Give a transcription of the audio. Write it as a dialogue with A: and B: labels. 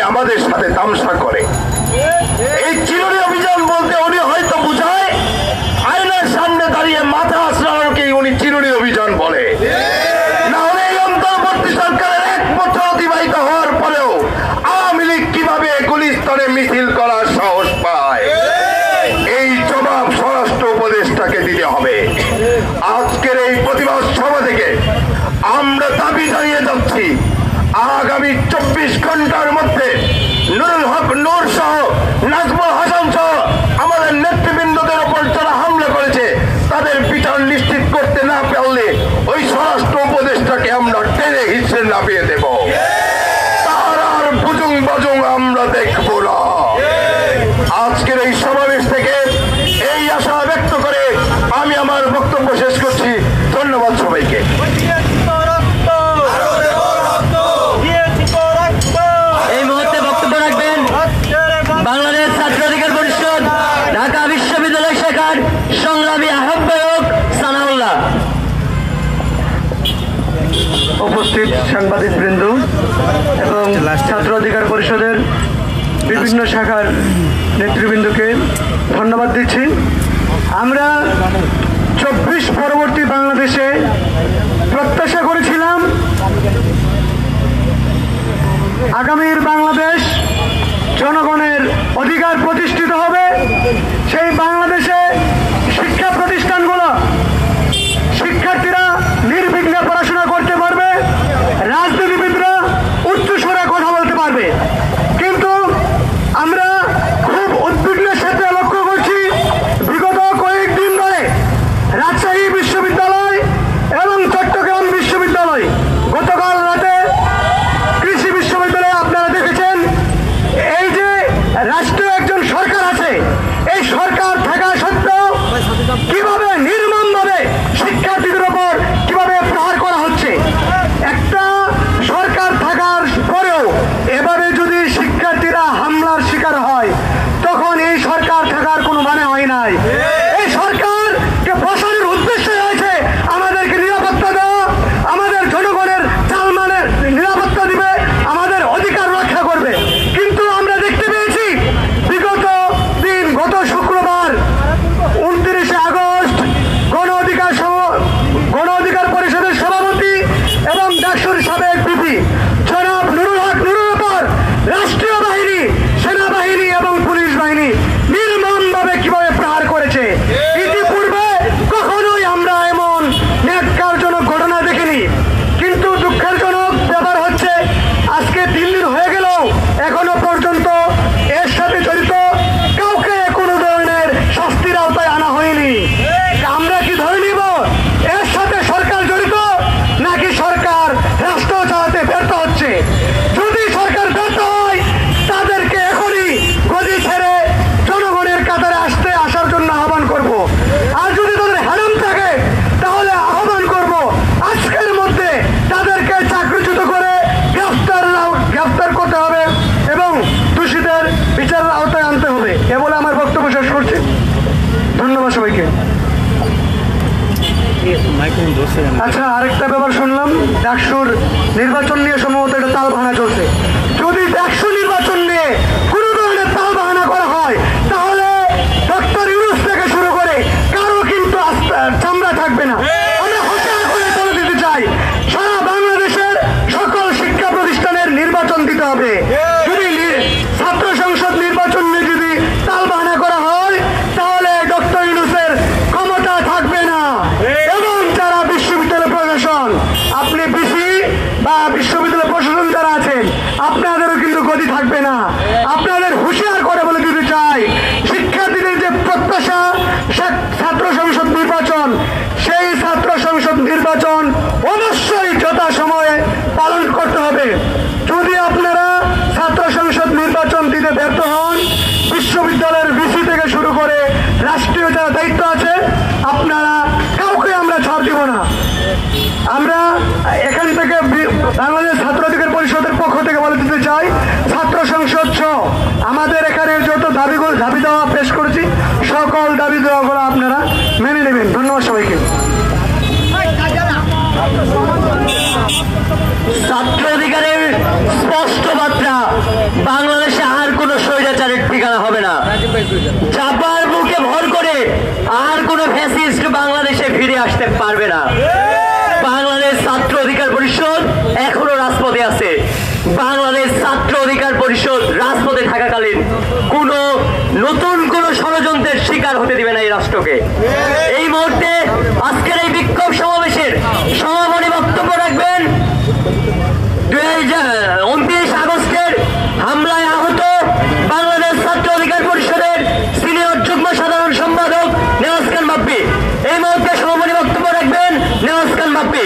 A: আমাদের সাথে তামসা করে। এই চিরুনি অভিযান বলতে উনি হয়তো বুঝায় আয়নার সামনে দাঁড়িয়ে মাথা আশ্রানোকে উনি চিরুনি অভিযান বলে। না হলে এই অন্তর্বর্তী সরকারের 1 বছর অতিবাহিত হওয়ার পরেও আওয়ামী লীগ কিভাবে গুলিস্তানে মিছিল করার সাহস পায়, এই জবাব স্বরাষ্ট্র উপদেষ্টাকে দিতে হবে। আজকের এই প্রতিবাদ সভা থেকে আমরা দাবি জানিয়ে যাচ্ছি, আগামী 24 ঘন্টার মধ্যে নুরুল হক নূর সহ নাজমুল হাসান সহ আমাদের নেতৃবৃন্দদের উপর যারা হামলা করেছে তাদের বিচার নিশ্চিত করতে না পারলে ওই স্বরাষ্ট্র উপদেষ্টাকে আমরা টেনে হিসেবে নামিয়ে দেব। তার আর বুজুং বাজুং আমরা দেখব না। আজকের এই সমাবেশ থেকে এই আশা ব্যক্ত করে আমি আমার বক্তব্য শেষ করছি। ধন্যবাদ সবাইকে।
B: এই মুহূর্তে বক্তব্য রাখবেন বাংলাদেশ ছাত্র অধিকার পরিষদ ঢাকা বিশ্ববিদ্যালয় শাখার সংগ্রামী আহ্বায়ক সানাউল্লাহ।
C: উপস্থিত সাংবাদিক বৃন্দ এবং ছাত্র অধিকার পরিষদের বিভিন্ন শাখার নেতৃবৃন্দকে ধন্যবাদ দিচ্ছি। আমরা 24 পরবর্তী বাংলাদেশে প্রত্যাশা করেছিলাম আগামীর বাংলাদেশ জনগণের অধিকার প্রতিষ্ঠিত হবে। সেই বাংলাদেশে শিক্ষা প্রতিষ্ঠানগুলো শিক্ষার্থীরা নির্বিঘ্নে পড়াশোনা করতে পারবে, রাজনীতিবিদরা উচ্চস্বরে কথা বলতে পারবে। কিন্তু আমরা খুব উদ্বিগ্নের সাথে লক্ষ্য করছি বিগত কয়েকদিন ধরে রাজশাহী বিশ্ববিদ্যালয় এবং চট্টগ্রাম বিশ্ববিদ্যালয়, গতকাল রাতে কৃষি বিশ্ববিদ্যালয়ে আপনারা দেখেছেন এই যে রাষ্ট্রীয় একজন সরকার আছে, এই সরকার থাকা সত্ত্বেও কিভাবে নির্মমভাবে শিক্ষার্থীদের উপর কিভাবে প্রহার করা হচ্ছে। একটা সরকার থাকার পরেও এভাবে যদি শিক্ষার্থীরা হামলার শিকার হয় তখন এই সরকার থাকার কোনো মানে হয় নাই। এই সরকারকে বসানোর উদ্দেশ্য হয়েছে আমাদেরকে নিরাপত্তা দেওয়া, আমাদের জনগণের জানমালের নিরাপত্তা দিবে, আমাদের অধিকার রক্ষা করবে। কিন্তু আমরা দেখতে পেয়েছি বিগত দিন, গত শুক্রবার 29 আগস্ট গণ অধিকার পরিষদের সভাপতি এবং ডাকসুর সাবেক ভিপি জনাব নুরুল হক নুরুর উপর রাষ্ট্রীয় বাহিনী, সেনাবাহিনী এবং পুলিশ বাহিনী নির্মমভাবে কিভাবে প্রহার করেছে। ইতিপূর্বে কখনোই আমরা এমন ন্যাক্কারজনক ঘটনা দেখিনি। কিন্তু দুঃখজনক ব্যাপার হচ্ছে আজকে 3 দিন হয়ে গেলেও এখনো পর্যন্ত এর সাথে জড়িত কাউকে কোনো ধরনের শাস্তির আওতায় আনা হয়নি। আমরা কি ধরে নিব এর সাথে সরকার জড়িত, নাকি সরকার রাষ্ট্র চালাতে ব্যর্থ হচ্ছে? যদি সরকার ব্যর্থ হয় তাদেরকে এখনই গদি ছেড়ে জনগণের কাতারে আসার জন্য আহ্বান করব। আর যদি তাদের হারাম থাকে তাহলে আহ্বান করব আজকের মধ্যে তাদেরকে চাকরিচ্যুত করে গ্রেফতার করতে হবে এবং দোষীদের বিচারের আওতায় আনতে হবে। এ বলে আমার বক্তব্য শেষ করছি। ধন্যবাদ সবাইকে। আচ্ছা, আরেকটা ব্যাপার শুনলাম ডাকসুর নির্বাচন নিয়ে সম্ভবত এটা তাল বাহানা চলছে। যদি ডাকসু নির্বাচন নিয়ে কোনো ধরনের তাল বাহানা করা হয় তাহলে ডক্টর ইউনূস থেকে শুরু করে কারো কিন্তু চামড়া থাকবে না। আমরা হুঁশিয়ার করে বলে দিতে চাই, সারা বাংলাদেশের সকল শিক্ষা প্রতিষ্ঠানের নির্বাচন দিতে হবে। যদি ছাত্র সংসদ নির্বাচন নিয়ে যদি তাল বাহানা করা হয় তাহলে ডক্টর ইউনূসের ক্ষমতা থাকবে না। এবং যারা বিশ্ববিদ্যালয় প্রশাসন, আপনি বিসি বা বিশ্ববিদ্যালয় প্রশাসন যারা আছেন আপনাদেরও কিন্তু গতি থাকবে না। আপনাদের হুঁশিয়ার করে বলে দিতে চাই, শিক্ষার্থীদের যে প্রত্যাশা ছাত্র সংসদ নির্বাচন, সেই ছাত্র সংসদ নির্বাচন অবশ্যই যথাসময়ে পালন করতে হবে। যদি আপনারা ছাত্র সংসদ নির্বাচন দিতে ব্যর্থ হন, বিশ্ববিদ্যালয়ের ভিসি থেকে শুরু করে রাষ্ট্রীয় যারা দায়িত্ব আছে আপনারা কাউকে আমরা ছাড় দিব না। আমরা এখান থেকে বাংলাদেশ ছাত্র অধিকার পরিষদের পক্ষ থেকে বলে দিতে চাই, ছাত্র সংসদ সহ আমাদের এখানে যত দাবি দেওয়া পেশ করেছি সকল দাবি দেওয়াগুলো আপনারা মেনে নেবেন। ধন্যবাদ সবাইকে।
B: ছাত্র অধিকারের স্পষ্ট বার্তা। নতুন কোন ষড়যন্ত্রের শিকার হতে দিবে না এই রাষ্ট্রকে। এই মুহূর্তে আজকের এই বিক্ষোভ সমাবেশের সমাপনী বক্তব্য রাখবেন 29 আগস্টের হামলায় আহত বাংলাদেশ ছাত্র অধিকার পরিষদের সিনিয়র যুগ্ম সাধারণ সম্পাদক নেওয়াজ খান বাপ্পি। এই মুহূর্তে সমাপনী বক্তব্য রাখবেন নেওয়াজ খান বাপ্পি।